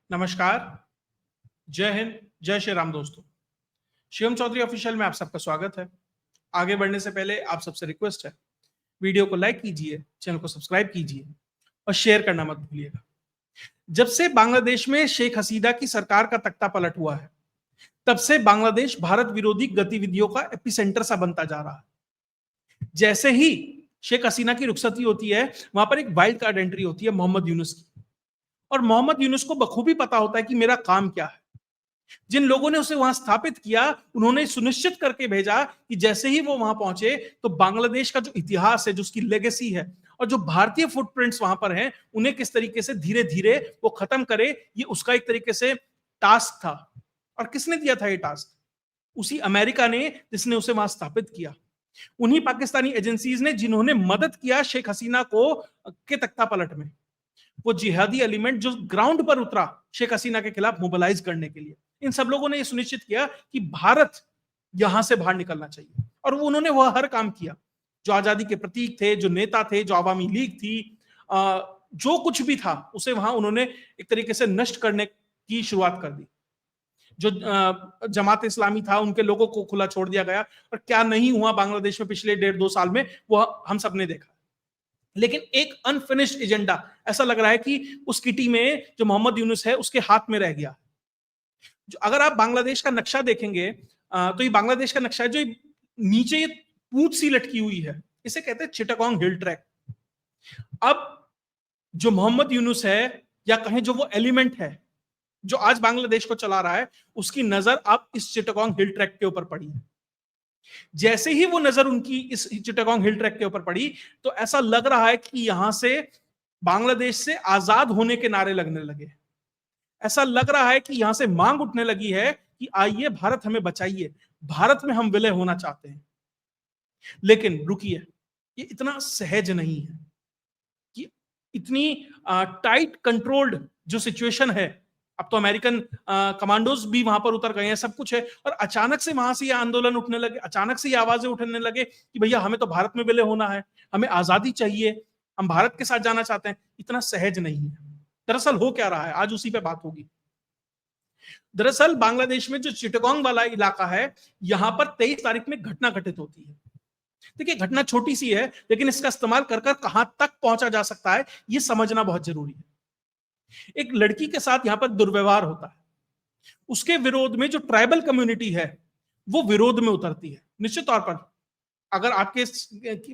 नमस्कार, जय हिंद, जय श्री राम दोस्तों। शिवम चौधरी ऑफिशियल में आप सबका स्वागत है। आगे बढ़ने से पहले आप सबसे रिक्वेस्ट है, वीडियो को लाइक कीजिए, चैनल को सब्सक्राइब कीजिए और शेयर करना मत भूलिएगा। जब से बांग्लादेश में शेख हसीना की सरकार का तख्ता पलट हुआ है, तब से बांग्लादेश भारत विरोधी गतिविधियों का एपिसेंटर सा बनता जा रहा है। जैसे ही शेख हसीना की रुखसती होती है, वहां पर एक वाइल्ड कार्ड एंट्री होती है मोहम्मद यूनुस की, और मोहम्मद यूनुस को बखूबी पता होता है कि मेरा काम क्या है। जिन लोगों ने उसे वहां स्थापित किया, उन्होंने सुनिश्चित करके भेजा कि जैसे ही वो वहां पहुंचे तो बांग्लादेश का जो इतिहास है, जो उसकी लेगेसी है और जो भारतीय फुटप्रिंट्स वहां पर हैं, उन्हें किस तरीके से धीरे धीरे वो खत्म करे, ये उसका एक तरीके से टास्क था। और किसने दिया था ये टास्क? उसी अमेरिका ने, जिसने उसे वहां स्थापित किया। उन्हीं पाकिस्तानी एजेंसीज ने जिन्होंने मदद किया शेख हसीना को के तख्ता पलट में। वो जिहादी एलिमेंट जो ग्राउंड पर उतरा शेख हसीना के खिलाफ मोबिलाइज करने के लिए, इन सब लोगों ने ये सुनिश्चित किया कि भारत यहां से बाहर निकलना चाहिए। और वो उन्होंने वह हर काम किया। जो आजादी के प्रतीक थे, जो नेता थे, जो आवामी लीग थी, जो कुछ भी था, उसे वहां उन्होंने एक तरीके से नष्ट करने की शुरुआत कर दी। जो जमात इस्लामी था, उनके लोगों को खुला छोड़ दिया गया। और क्या नहीं हुआ बांग्लादेश में पिछले 1.5-2 साल में, वो हम सब ने देखा। लेकिन एक अनफिनिश्ड एजेंडा ऐसा लग रहा है कि उस किटी में जो मोहम्मद यूनुस है, उसके हाथ में रह गया। जो अगर आप बांग्लादेश का नक्शा देखेंगे, तो ये बांग्लादेश का नक्शा है, जो नीचे ये पूंछ सी लटकी हुई है, इसे कहते हैं चिटागोंग हिल ट्रैक। अब जो मोहम्मद यूनुस है, या कहें जो वो एलिमेंट है जो आज बांग्लादेश को चला रहा है, उसकी नजर अब इस चिटागोंग हिल ट्रैक के ऊपर पड़ी है। जैसे ही वो नजर उनकी इस चिटागोंग हिल ट्रैक के ऊपर पड़ी, तो ऐसा लग रहा है कि यहां से बांग्लादेश से आजाद होने के नारे लगने लगे। ऐसा लग रहा है कि यहां से मांग उठने लगी है कि आइए भारत हमें बचाइए, भारत में हम विलय होना चाहते हैं। लेकिन रुकिए, ये इतना सहज नहीं है कि इतनी टाइट कंट्रोल्ड जो सिचुएशन है। अब तो अमेरिकन कमांडोज भी वहां पर उतर गए हैं, सब कुछ है, और अचानक से वहां से ये आंदोलन उठने लगे, अचानक से ये आवाजें उठने लगे कि भैया हमें तो भारत में विलय होना है, हमें आजादी चाहिए, हम भारत के साथ जाना चाहते हैं। इतना सहज नहीं है। दरअसल हो क्या रहा है, आज उसी पे बात होगी। दरअसल बांग्लादेश में जो चिटगांग वाला इलाका है, यहां पर 23 तारीख में घटना घटित होती है। देखिए, घटना छोटी सी है, लेकिन इसका इस्तेमाल कर कर कहां तक पहुंचा जा सकता है, यह समझना बहुत जरूरी है। एक लड़की के साथ यहां पर दुर्व्यवहार होता है, उसके विरोध में जो ट्राइबल कम्युनिटी है, वो विरोध में उतरती है। निश्चित तौर पर अगर आपके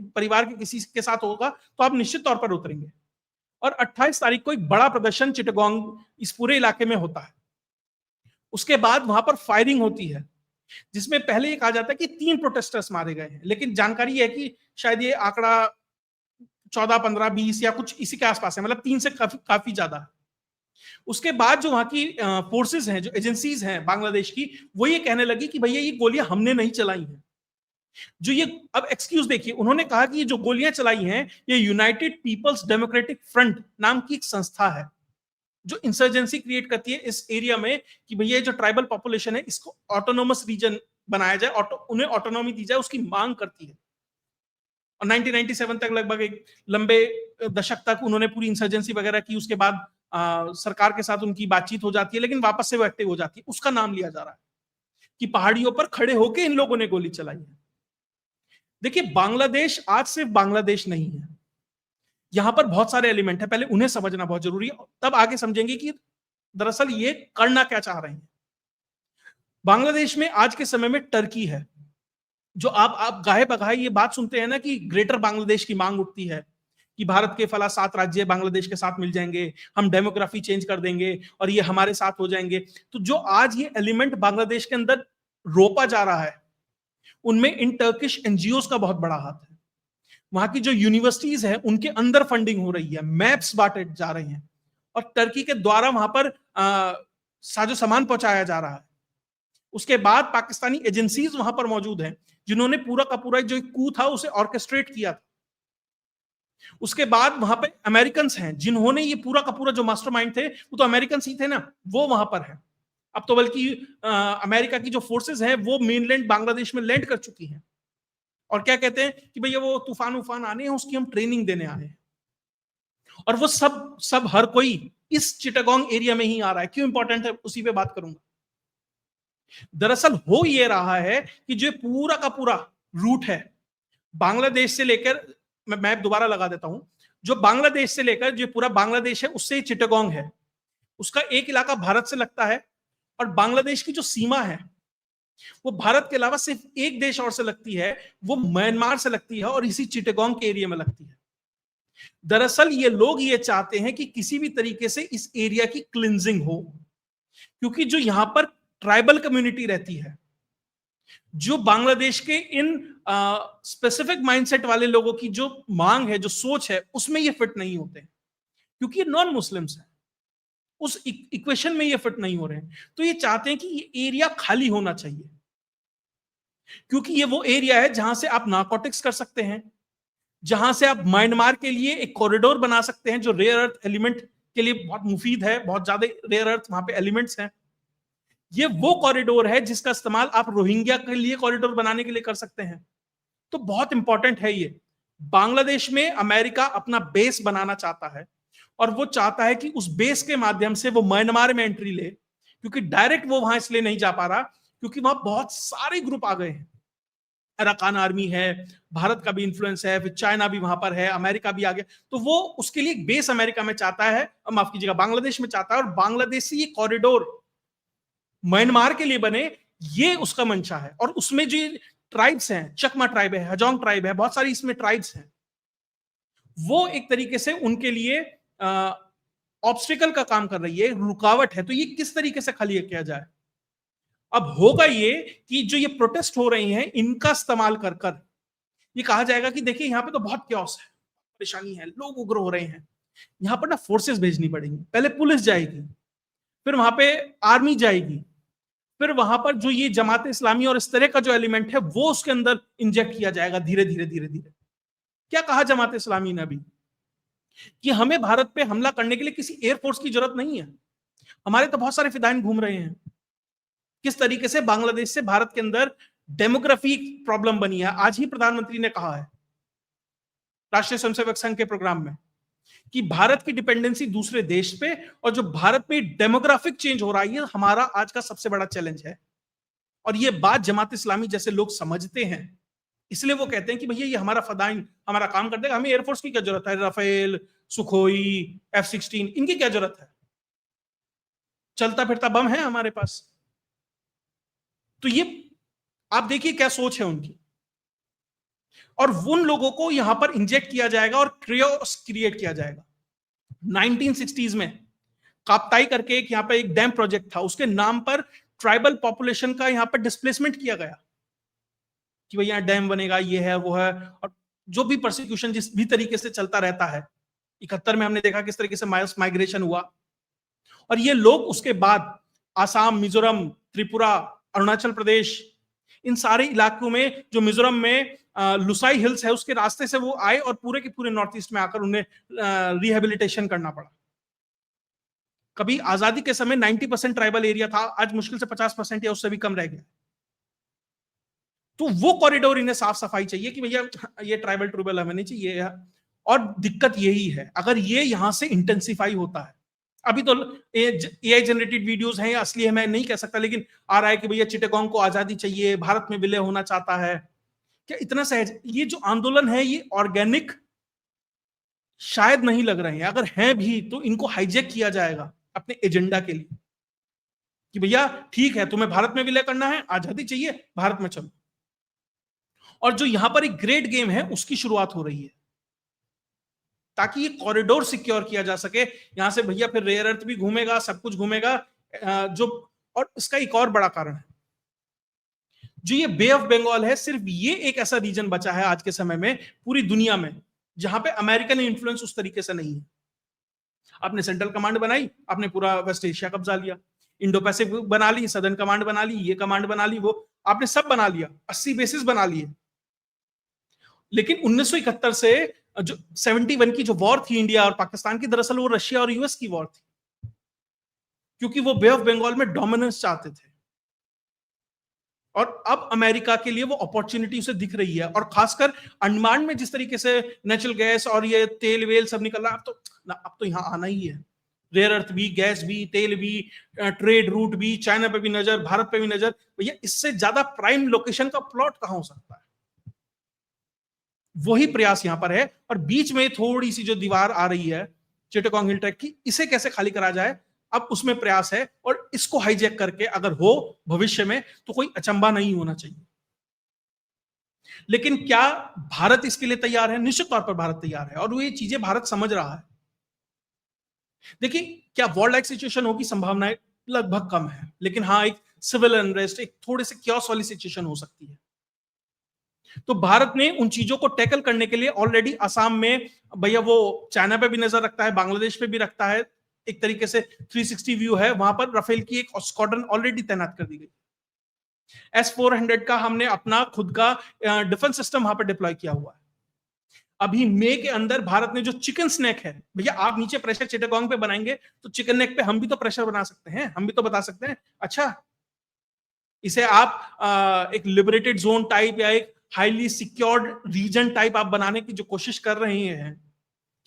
परिवार के किसी के साथ होगा, तो आप निश्चित तौर पर उतरेंगे। और 28 तारीख को एक बड़ा प्रदर्शन चिटगांग इस पूरे इलाके में होता है। उसके बाद वहां पर फायरिंग होती है, जिसमें पहले ये कहा जाता है कि 3 प्रोटेस्टर्स मारे गए हैं, लेकिन जानकारी है कि शायद ये आंकड़ा 14, 15, 20 या कुछ इसी के आसपास है, मतलब 3 से काफी ज्यादा है। उसके बाद जो वहां की फोर्सेस हैं, जो एजेंसीज हैं बांग्लादेश की, वो ये कहने लगी कि भैया ये गोलियां हमने नहीं चलाई हैं। जो ये अब एक्सक्यूज देखिए, उन्होंने कहा कि ये जो गोलियां चलाई हैं, ये यूनाइटेड पीपल्स डेमोक्रेटिक फ्रंट नाम की एक संस्था है, जो इंसर्जेंसी क्रिएट करती है इस एरिया में कि भैया जो ट्राइबल पॉपुलेशन है, इसको ऑटोनोमस रीजन बनाया जाए, उन्हें ऑटोनॉमी दी जाए, उसकी मांग करती है। और 1997 तक, लगभग एक लंबे दशक तक उन्होंने पूरी इंसर्जेंसी वगैरह की। उसके बाद सरकार के साथ उनकी बातचीत हो जाती है, लेकिन वापस से वो एक्टिव हो जाती है। उसका नाम लिया जा रहा है कि पहाड़ियों पर खड़े होकर इन लोगों ने गोली चलाई है। देखिए, बांग्लादेश आज सिर्फ बांग्लादेश नहीं है, यहां पर बहुत सारे एलिमेंट है, पहले उन्हें समझना बहुत जरूरी है, तब आगे समझेंगे कि दरअसल ये करना क्या चाह रहे हैं। बांग्लादेश में आज के समय में टर्की है, जो आप गाहे बगाहे ये बात सुनते हैं ना कि ग्रेटर बांग्लादेश की मांग उठती है कि भारत के फला 7 राज्य बांग्लादेश के साथ मिल जाएंगे, हम डेमोग्राफी चेंज कर देंगे और ये हमारे साथ हो जाएंगे। तो जो आज ये एलिमेंट बांग्लादेश के अंदर रोपा जा रहा है, उनमें इन टर्किश एनजीओज का बहुत बड़ा हाथ है। वहां की जो यूनिवर्सिटीज है, उनके अंदर फंडिंग हो रही है, मैप्स बांटे जा रहे हैं, और टर्की के द्वारा वहां पर साजो सामान पहुंचाया जा रहा है। उसके बाद पाकिस्तानी एजेंसीज वहां पर मौजूद हैं, जिन्होंने पूरा का पूरा जो कू था उसे ऑर्केस्ट्रेट किया था। उसके बाद वहां पे अमेरिकन हैं, जिन्होंने ये पूरा का पूरा जो मास्टरमाइंड थे, वो तो अमेरिकन ही थे ना, वो वहां पर है। अब तो बल्कि अमेरिका की जो फोर्सेस हैं, वो मेनलैंड बांग्लादेश में लैंड कर चुकी हैं, और क्या कहते हैं कि भैया वो तूफान उफान आने हैं, उसकी हम ट्रेनिंग देने आए हैं। और वो सब सब हर कोई इस चिटागोंग एरिया में ही आ रहा है। क्यों इंपॉर्टेंट है, उसी पे बात करूंगा। दरअसल हो ये रहा है कि जो पूरा का पूरा रूट है बांग्लादेश से लेकर, मैं मैप दोबारा लगा देता हूं, जो बांग्लादेश से लेकर जो पूरा बांग्लादेश है उससे चिटागोंग है, उसका एक इलाका भारत से लगता है, और बांग्लादेश की जो सीमा है वो भारत के अलावा सिर्फ एक देश और से लगती है, वो म्यांमार से लगती है, और इसी चिटागोंग के एरिया में लगती है। दरअसल ये लोग ये चाहते हैं कि किसी भी तरीके से इस एरिया की क्लिंजिंग हो, क्योंकि जो यहां पर ट्राइबल कम्युनिटी रहती है, जो बांग्लादेश के इन स्पेसिफिक माइंडसेट वाले लोगों की जो मांग है, जो सोच है, उसमें ये फिट नहीं होते, क्योंकि ये नॉन मुस्लिम्स हैं, उस इक्वेशन में ये फिट नहीं हो रहे हैं। तो ये चाहते हैं कि ये एरिया खाली होना चाहिए, क्योंकि ये वो एरिया है जहां से आप नार्कोटिक्स कर सकते हैं, जहां से आप म्यांमार के लिए एक कॉरिडोर बना सकते हैं जो रेयर अर्थ एलिमेंट के लिए बहुत मुफीद है, बहुत ज्यादा रेयर अर्थ वहां पे एलिमेंट्स हैं। ये वो कॉरिडोर है जिसका इस्तेमाल आप रोहिंग्या के लिए कॉरिडोर बनाने के लिए कर सकते हैं। तो बहुत इंपॉर्टेंट है ये। बांग्लादेश में अमेरिका अपना बेस बनाना चाहता है, और वो चाहता है कि उस बेस के माध्यम से वो म्यांमार में एंट्री ले, क्योंकि डायरेक्ट वो वहां इसलिए नहीं जा पा रहा क्योंकि वहां बहुत सारे ग्रुप आ गए हैं। अराकान आर्मी है, भारत का भी इन्फ्लुएंस है, फिर चाइना भी वहां पर है, अमेरिका भी आ गया, तो वो उसके लिए एक बेस अमेरिका में चाहता है, माफ कीजिएगा बांग्लादेश में चाहता है, और बांग्लादेश से ये कॉरिडोर म्यांमार के लिए बने, ये उसका मंशा है। और उसमें जो ट्राइब्स हैं, चकमा ट्राइब है, हजोंग ट्राइब है, बहुत सारी इसमें ट्राइब्स हैं, वो एक तरीके से उनके लिए ऑब्स्टिकल का काम कर रही है, रुकावट है। तो ये किस तरीके से खाली किया जाए? अब होगा ये कि जो ये प्रोटेस्ट हो रही हैं, इनका इस्तेमाल कर कर ये कहा जाएगा कि देखिए यहां पे तो बहुत क्योस है, परेशानी है, लोग उग्र हो रहे हैं, यहां पर ना फोर्सेस भेजनी पड़ेंगी। पहले पुलिस जाएगी, फिर वहां पे आर्मी जाएगी, फिर वहां पर जो ये जमात इस्लामी और इस तरह का जो एलिमेंट है वो उसके अंदर इंजेक्ट किया जाएगा धीरे धीरे धीरे धीरे। क्या कहा जमात इस्लामी ने अभी कि हमें भारत पे हमला करने के लिए किसी एयरफोर्स की जरूरत नहीं है, हमारे तो बहुत सारे फिदाइन घूम रहे हैं। किस तरीके से बांग्लादेश से भारत के अंदर डेमोग्राफी प्रॉब्लम बनी है। आज ही प्रधानमंत्री ने कहा है राष्ट्रीय स्वयंसेवक संघ के प्रोग्राम में कि भारत की डिपेंडेंसी दूसरे देश पे, और जो भारत में डेमोग्राफिक चेंज हो रहा है, ये हमारा आज का सबसे बड़ा चैलेंज है। और ये बात जमात इस्लामी जैसे लोग समझते हैं, इसलिए वो कहते हैं कि भैया ये हमारा फदाइन हमारा काम कर देगा, हमें एयरफोर्स की क्या जरूरत है, राफेल, सुखोई, F-16 इनकी क्या जरूरत है, चलता फिरता बम है हमारे पास। तो ये आप देखिए क्या सोच है उनकी, और उन लोगों को यहां पर इंजेक्ट किया जाएगा और क्रियोस क्रिएट किया जाएगा। 1960s में काप्ताई करके एक यहां पर एक डैम प्रोजेक्ट था, उसके नाम पर ट्राइबल पॉपुलेशन का यहां पर डिस्प्लेसमेंट किया गया कि भाई यहां डैम बनेगा, ये है वो है, और जो भी प्रोसिक्यूशन जिस भी तरीके से चलता रहता है। 71 में हमने देखा किस तरीके से मास माइग्रेशन हुआ, और ये लोग उसके बाद आसाम, मिजोरम, त्रिपुरा, अरुणाचल प्रदेश, इन सारे इलाकों में, जो मिजोरम में लुसाई हिल्स है उसके रास्ते से वो आए, और पूरे के पूरे नॉर्थ ईस्ट में आकर उन्हें रिहेबिलिटेशन करना पड़ा। कभी आजादी के समय 90% ट्राइबल एरिया था, आज मुश्किल से 50% या उससे भी कम रह गया। तो वो कॉरिडोर इन्हें साफ सफाई चाहिए कि भैया ये ट्राइबल ट्रूबल हमें नहीं चाहिए। और दिक्कत यही है, अगर ये यहां से इंटेंसिफाई होता है, अभी तो एआई जनरेटेड वीडियोस हैं, असली है मैं नहीं कह सकता, लेकिन आ रहा है कि भैया चिटागोंग को आजादी चाहिए, भारत में विलय होना चाहता है। क्या इतना सहज? ये जो आंदोलन है ये ऑर्गेनिक शायद नहीं लग रहे हैं, अगर हैं भी तो इनको हाईजैक किया जाएगा अपने एजेंडा के लिए कि भैया ठीक है, तुम्हें भारत में विलय करना है, आजादी चाहिए, भारत में चलो। और जो यहां पर एक ग्रेट गेम है उसकी शुरुआत हो रही है, ताकि ये कॉरिडोर सिक्योर किया जा सके। यहां से भैया फिर रेयर अर्थ भी घूमेगा, सब कुछ घूमेगा। जो और इसका एक और बड़ा कारण है, जो ये बे ऑफ बंगाल है, सिर्फ ये एक ऐसा रीजन बचा है आज के समय में पूरी दुनिया में जहां पे अमेरिकन इन्फ्लुएंस उस तरीके से नहीं है। आपने सेंट्रल कमांड बनाई, आपने पूरा वेस्ट एशिया कब्जा लिया, इंडो पैसिफिक बना ली, सदर्न कमांड बना ली, ये कमांड बना ली, वो आपने सब बना लिया, 80 बेसिस बना लिए। लेकिन 1971 से जो 71 की जो वॉर थी इंडिया और पाकिस्तान की, दरअसल वो रशिया और यूएस की वॉर थी, क्योंकि वो बे ऑफ बंगाल में डोमिनेंस चाहते थे। और अब अमेरिका के लिए वो अपॉर्चुनिटी उसे दिख रही है, और खासकर अंडमान में जिस तरीके से नेचुरल गैस और ये तेल वेल सब निकल रहा है, अब तो यहाँ आना ही है। रेयर अर्थ भी, गैस भी, तेल भी, ट्रेड रूट भी, चाइना पे भी नजर, भारत पे भी नजर। भैया इससे ज्यादा प्राइम लोकेशन का प्लॉट कहां हो सकता है? वही प्रयास यहां पर है। और बीच में थोड़ी सी जो दीवार आ रही है चिटागोंग हिल ट्रैक की, इसे कैसे खाली करा जाए, अब उसमें प्रयास है। और इसको हाईजैक करके अगर हो भविष्य में तो कोई अचंबा नहीं होना चाहिए। लेकिन क्या भारत इसके लिए तैयार है? निश्चित तौर पर भारत तैयार है और वो ये चीजें भारत समझ रहा है। देखिए, क्या वॉर लाइक सिचुएशन होगी? संभावनाएं लगभग कम है, लेकिन हाँ, एक सिविल अनरेस्ट, एक थोड़े से क्योस वाली सिचुएशन हो सकती है। तो भारत ने उन चीजों को टैकल करने के लिए ऑलरेडी असम में, भैया वो चाइना पे भी नजर रखता है, बांग्लादेश पे भी रखता है, एक तरीके से 360 व्यू है, वहां पर राफेल की एक स्क्वाड्रन ऑलरेडी तैनात कर दी गई। S-400 का हमने अपना खुद का डिफेंस सिस्टम वहां पर डिप्लॉय किया हुआ है। अभी मई के अंदर भारत ने जो चिकन स्नैक है, भैया आप नीचे प्रेशर चिटागोंग पे बनाएंगे तो चिकन नेक पे हम भी तो प्रेशर बना सकते हैं, हम भी तो बता सकते हैं अच्छा इसे आप एक लिबरेटेड जोन टाइप या एक हाईली सिक्योर्ड रीजन टाइप आप बनाने की जो कोशिश कर रहे हैं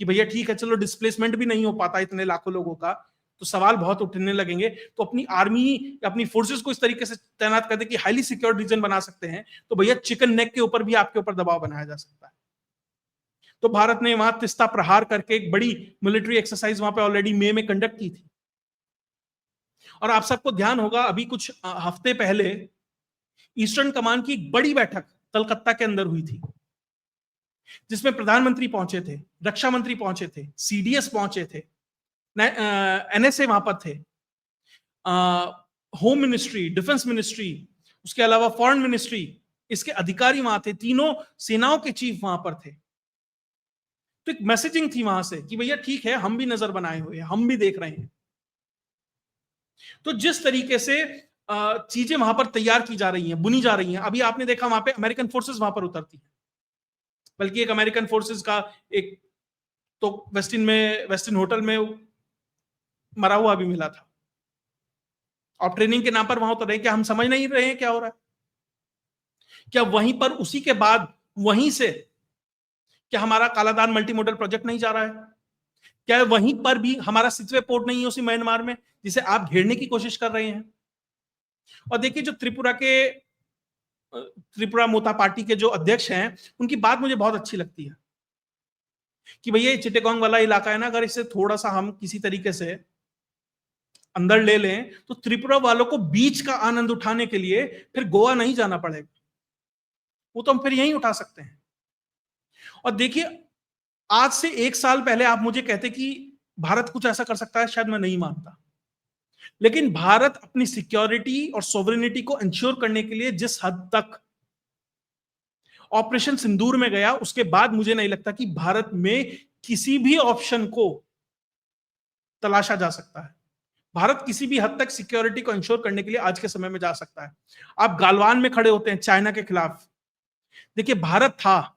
कि भैया ठीक है चलो डिस्प्लेसमेंट भी नहीं हो पाता इतने लाखों लोगों का, तो सवाल बहुत उठने लगेंगे। तो अपनी आर्मी या अपनी फोर्सेस को इस तरीके से तैनात कर दे कि हाईली सिक्योर्ड रीजन बना सकते हैं, तो भैया चिकन नेक के ऊपर भी आपके ऊपर दबाव बनाया जा सकता है। तो भारत ने वहां तिस्ता प्रहार करके एक बड़ी मिलिट्री एक्सरसाइज वहां पे ऑलरेडी मई में कंडक्ट की थी। और आप सबको ध्यान होगा अभी कुछ हफ्ते पहले ईस्टर्न कमान की एक बड़ी बैठक कलकत्ता के अंदर हुई थी, जिसमें प्रधानमंत्री पहुंचे थे, रक्षा मंत्री पहुंचे थे, सीडीएस पहुंचे थे, एनएसए वहां पर थे, होम मिनिस्ट्री, डिफेंस मिनिस्ट्री, उसके अलावा फॉरेन मिनिस्ट्री, इसके अधिकारी वहां थे, तीनों सेनाओं के चीफ वहां पर थे। तो एक मैसेजिंग थी वहां से कि भैया ठीक है हम भी नजर बनाए हुए हैं, हम भी देख रहे हैं। तो जिस तरीके से चीजें वहां पर तैयार की जा रही हैं, बुनी जा रही हैं, अभी आपने देखा वहां पे अमेरिकन फोर्सेस वहां पर उतरती है, बल्कि एक अमेरिकन फोर्सेस का एक तो वेस्टिन होटल में मरा हुआ भी मिला था। और ट्रेनिंग के नाम पर वहां उतर रहे हैं, क्या हम समझ नहीं रहे हैं क्या हो रहा है? क्या वहीं पर उसी के बाद वहीं से क्या हमारा कालादान मल्टी मॉडल प्रोजेक्ट नहीं जा रहा है? क्या वहीं पर भी हमारा सितवे पोर्ट नहीं है उसी म्यांमार में, जिसे आप घेरने की कोशिश कर रहे हैं? और देखिए जो त्रिपुरा मोता पार्टी के जो अध्यक्ष हैं, उनकी बात मुझे बहुत अच्छी लगती है कि भैया ये चिटेगोंग वाला इलाका है ना, अगर इसे थोड़ा सा हम किसी तरीके से अंदर ले लें तो त्रिपुरा वालों को बीच का आनंद उठाने के लिए फिर गोवा नहीं जाना पड़ेगा, वो तो हम फिर यहीं उठा सकते हैं। और देखिए आज से 1 साल पहले आप मुझे कहते कि भारत कुछ ऐसा कर सकता है, शायद मैं नहीं मानता। लेकिन भारत अपनी सिक्योरिटी और सोवरेनिटी को इंश्योर करने के लिए जिस हद तक ऑपरेशन सिंदूर में गया, उसके बाद मुझे नहीं लगता कि भारत में किसी भी ऑप्शन को तलाशा जा सकता है। भारत किसी भी हद तक सिक्योरिटी को इंश्योर करने के लिए आज के समय में जा सकता है। आप गालवान में खड़े होते हैं चाइना के खिलाफ, देखिए भारत था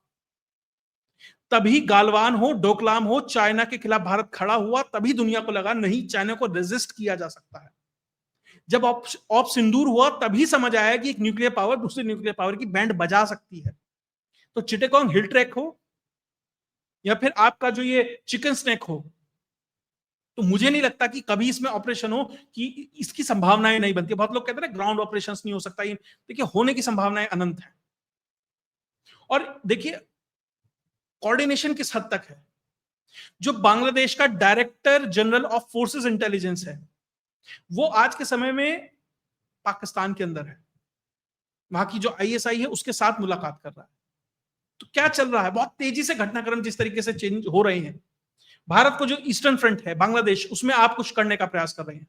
तभी, गालवान हो, डोकलाम हो, चाइना के खिलाफ भारत खड़ा हुआ, तभी दुनिया को लगा नहीं चाइना को रेजिस्ट किया जा सकता है। जब ऑप सिंदूर हुआ तभी समझ आया कि एक न्यूक्लियर पावर दूसरे न्यूक्लियर पावर की बैंड बजा सकती है। तो चिटेगोंग हिल ट्रैक हो या फिर आपका जो ये चिकन स्नैक हो, तो मुझे नहीं लगता कि कभी इसमें ऑपरेशन हो कि इसकी संभावनाएं नहीं बनती। बहुत लोग कहते हैं ना ग्राउंड ऑपरेशन नहीं हो सकता, ये देखिए होने की संभावनाएं अनंत है। और देखिए कोऑर्डिनेशन किस हद तक है, जो बांग्लादेश का director general of forces intelligence है, वो आज के समय में पाकिस्तान के अंदर है, वहां की जो आईएसआई है उसके साथ मुलाकात कर रहा है। तो क्या चल रहा है? बहुत तेजी से घटनाक्रम जिस तरीके से चेंज हो रहे हैं, भारत को जो ईस्टर्न फ्रंट है बांग्लादेश, उसमें आप कुछ करने का प्रयास कर रहे हैं।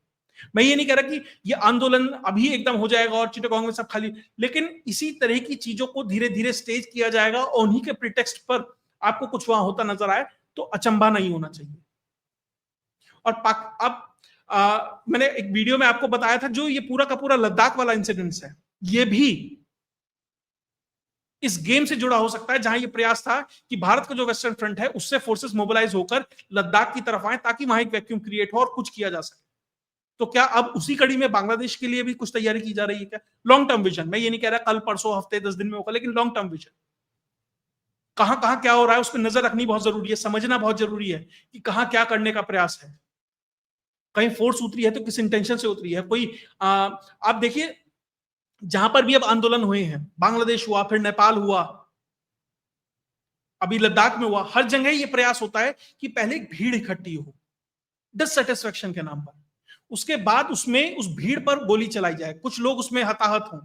मैं ये नहीं कह रहा कि ये आंदोलन अभी एकदम हो जाएगा और चिटागोंग में सब खाली, लेकिन इसी तरह की चीजों को धीरे धीरे स्टेज किया जाएगा और उन्हीं के प्रिटेक्स्ट पर आपको कुछ वहां होता नजर आए तो अचंभा नहीं होना चाहिए। और पाक अब मैंने एक वीडियो में आपको बताया था जो ये पूरा का पूरा लद्दाख वाला इंसिडेंट है, ये भी इस गेम से जुड़ा हो सकता है, जहां ये प्रयास था कि भारत का जो वेस्टर्न फ्रंट है उससे फोर्सेस मोबिलाइज होकर लद्दाख की तरफ आए ताकि वहां एक वैक्यूम क्रिएट हो और कुछ किया जा सके। तो क्या अब उसी कड़ी में बांग्लादेश के लिए भी कुछ तैयारी की जा रही है क्या? लॉन्ग टर्म विजन, मैं ये नहीं कह रहा कल परसों हफ्ते 10 दिन में होगा, लेकिन लॉन्ग टर्म विजन कहां कहां क्या हो रहा है उस पर नजर रखनी बहुत जरूरी है, समझना बहुत जरूरी है कि कहां क्या करने का प्रयास है। कहीं फोर्स उतरी है तो किस इंटेंशन से उतरी है। कोई आप देखिए जहां पर भी अब आंदोलन हुए हैं, बांग्लादेश हुआ, फिर नेपाल हुआ, अभी लद्दाख में हुआ, हर जगह ये प्रयास होता है कि पहले एक भीड़ इकट्ठी हो डिससेटिस्फेक्शन के नाम पर, उसके बाद उसमें उस भीड़ पर गोली चलाई जाए, कुछ लोग उसमें हताहत हों।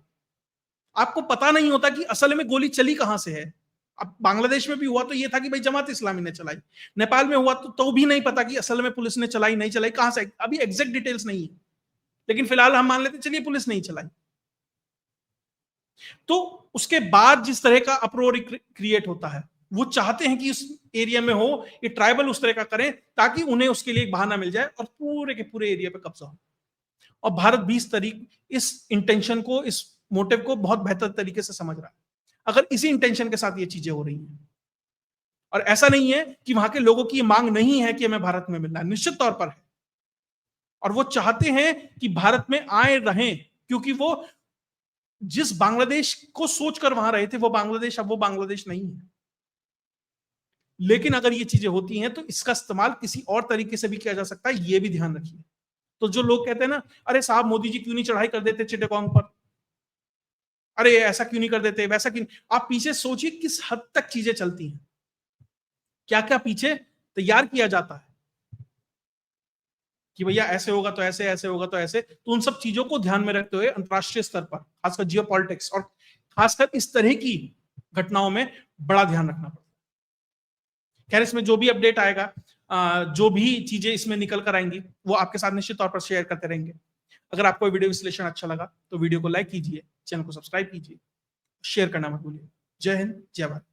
आपको पता नहीं होता कि असल में गोली चली कहां से है। अब बांग्लादेश में भी हुआ तो ये था कि भाई जमात इस्लामी ने चलाई, नेपाल में हुआ तो भी नहीं पता कि असल में पुलिस ने चलाई नहीं चलाई, कहां से, अभी एग्जैक्ट डिटेल्स नहीं है, लेकिन फिलहाल हम मान लेते चलिए पुलिस नहीं चलाई। तो उसके बाद जिस तरह का अप्रोर क्रिएट होता है, वो चाहते हैं कि इस एरिया में हो, ये ट्राइबल उस तरह का करें ताकि उन्हें उसके लिए एक बहाना मिल जाए और पूरे के पूरे एरिया पे कब्जा हो। और भारत भी इस इंटेंशन को, इस मोटिव को बहुत बेहतर तरीके से समझ रहा है। अगर इसी इंटेंशन के साथ ये चीजें हो रही हैं, और ऐसा नहीं है कि वहां के लोगों की मांग नहीं है कि हमें भारत में मिलना है, निश्चित तौर पर है, और वो चाहते हैं कि भारत में आए रहें, क्योंकि वो जिस बांग्लादेश को सोचकर वहां रहे थे वो बांग्लादेश अब वो बांग्लादेश नहीं है। लेकिन अगर ये चीजें होती हैं तो इसका इस्तेमाल किसी और तरीके से भी किया जा सकता है, ये भी ध्यान रखिए। तो जो लोग कहते हैं ना, अरे साहब मोदी जी क्यों नहीं चढ़ाई कर देते चिटागोंग पर, अरे ऐसा क्यों नहीं कर देते, वैसा क्यों, आप पीछे सोचिए किस हद तक चीजें चलती हैं, क्या क्या पीछे तैयार किया जाता है कि भैया ऐसे होगा तो ऐसे, ऐसे होगा तो ऐसे। तो उन सब चीजों को ध्यान में रखते हुए अंतरराष्ट्रीय स्तर पर, खासकर जियो पॉलिटिक्स और खासकर इस तरह की घटनाओं में बड़ा ध्यान रखना पड़ता है। खैर, इसमें जो भी अपडेट आएगा, जो भी चीजें इसमें निकल कर आएंगी, वो आपके साथ निश्चित तौर पर शेयर करते रहेंगे। अगर आपको वीडियो विश्लेषण अच्छा लगा तो वीडियो को लाइक कीजिए, चैनल को सब्सक्राइब कीजिए, शेयर करना मत भूलिए। जय हिंद, जय भारत।